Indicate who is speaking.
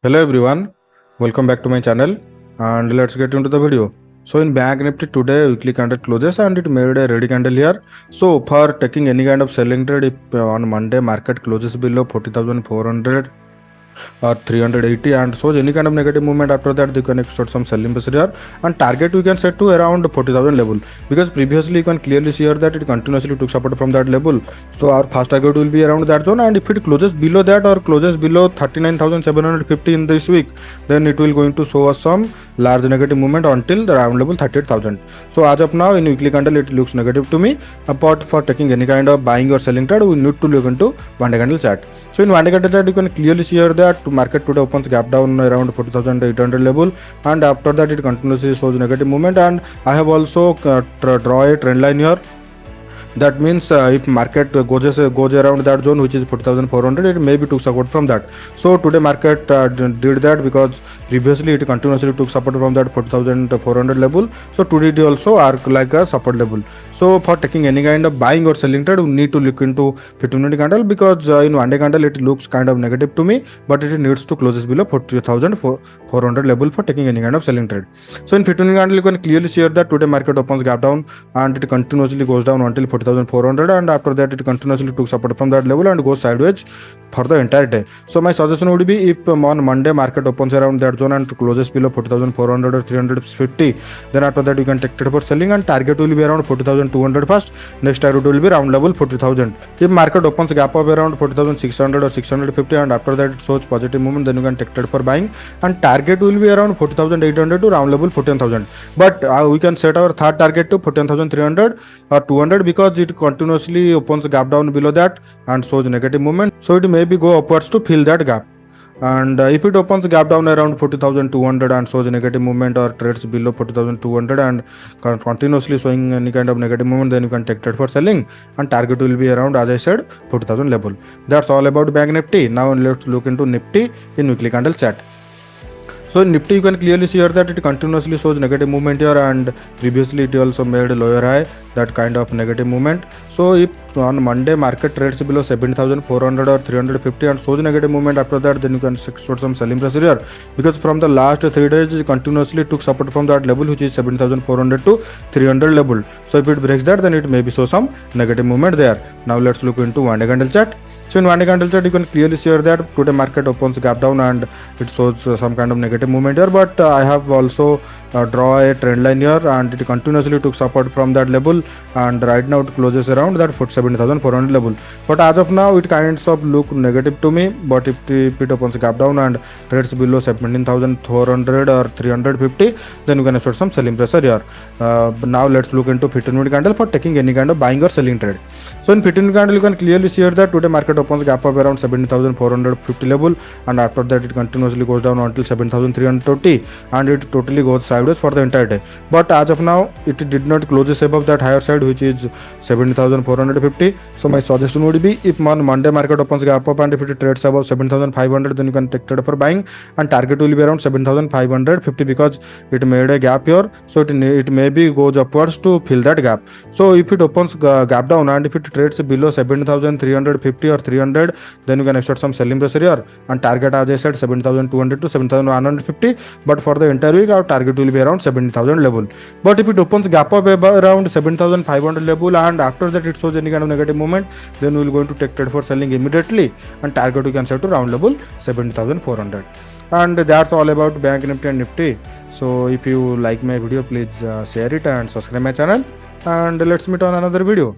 Speaker 1: Hello everyone, welcome back to my channel and let's get into the video. So in Bank Nifty today weekly candle closes and it made a ready candle here. So for taking any kind of selling trade, if on Monday market closes below 40,400 or 380 and shows any kind of negative movement, after that you can extort some selling pressure here, and target we can set to around 40,000 level, because previously you can clearly see here that it continuously took support from that level. So our first target will be around that zone, and if it closes below that or closes below 39,750 in this week, then it will going to show us some large negative movement until the round level 38,000. So as of now in weekly candle it looks negative to me. Apart for taking any kind of buying or selling trade, we need to look into one day candle chart. So in one day candle chart you can clearly see here that market today opens gap down around 40,800 level, and after that it continuously shows negative movement, and I have also draw a trend line here. That means if market goes around that zone which is 40,400, it may be took support from that. So today market did that because previously it continuously took support from that 40,400 level. So today it also arc like a support level. So for taking any kind of buying or selling trade, we need to look into 15-minute candle, because in one day candle it looks kind of negative to me, but it needs to closes below 40,400 level for taking any kind of selling trade. So in 15-minute candle you can clearly see here that today market opens gap down and it continuously goes down until 40,400, and after that it continuously took support from that level and goes sideways for the entire day. So my suggestion would be, if on Monday market opens around that zone and closes below 40,400 or 350, then after that you can take trade for selling, and target will be around 40,200 first. Next target will be round level 40,000. If market opens gap up around 40,600 or 650 and after that it shows positive movement, then you can take trade for buying, and target will be around 40,800 to round level 14,000. But we can set our third target to 14,300 or 200, because it continuously opens gap down below that and shows negative movement, so it may be go upwards to fill that gap. And if it opens gap down around 40,200 and shows a negative movement or trades below 40,200 and continuously showing any kind of negative movement, then you can take trade for selling, and target will be around, as I said, 40,000 level. That's all about Bank Nifty. Now let's look into Nifty in weekly candle chart. So in Nifty you can clearly see here that it continuously shows negative movement here, and previously it also made a lower high, that kind of negative movement. So if on Monday market trades below 70,400 or 350 and shows negative movement, after that then you can extort some selling pressure here, because from the last 3 days it continuously took support from that level which is 7,400 to 300 level. So if it breaks that, then it may be show some negative movement there. Now let's look into one day candle chart. So in one day candle chart you can clearly see here that today market opens gap down and it shows some kind of negative movement here, but I have also draw a trend line here, and it continuously took support from that level, and right now it closes around that 47,400 level. But as of now it kinds of look negative to me, but if it opens gap down and trades below 17,400 or 350, then you can assert some selling pressure here. But now let's look into 15-minute candle for taking any kind of buying or selling trade. So in 15-minute candle you can clearly see here that today market opens gap up around 17,450 level, and after that it continuously goes down until 7,320, and it totally goes sideways for the entire day. But as of now it did not closes above that higher side which is 70,450. So my suggestion would be, if on Monday market opens gap up and if it trades above 7,500, then you can take trade for buying, and target will be around 7,550, because it made a gap here, so it maybe goes upwards to fill that gap. So if it opens gap down and if it trades below 7,350 or 300, then you can extort some selling pressure here, and target, as I said, 7,200 to 7,150, but for the entire week our target will be around 70,000 level. But if it opens gap up around 7,500 level and after that it shows any kind of negative movement, then we will going to take trade for selling immediately, and target we can set to round level 70,400. And that's all about Bank Nifty and Nifty. So if you like my video, please share it and subscribe my channel, and let's meet on another video.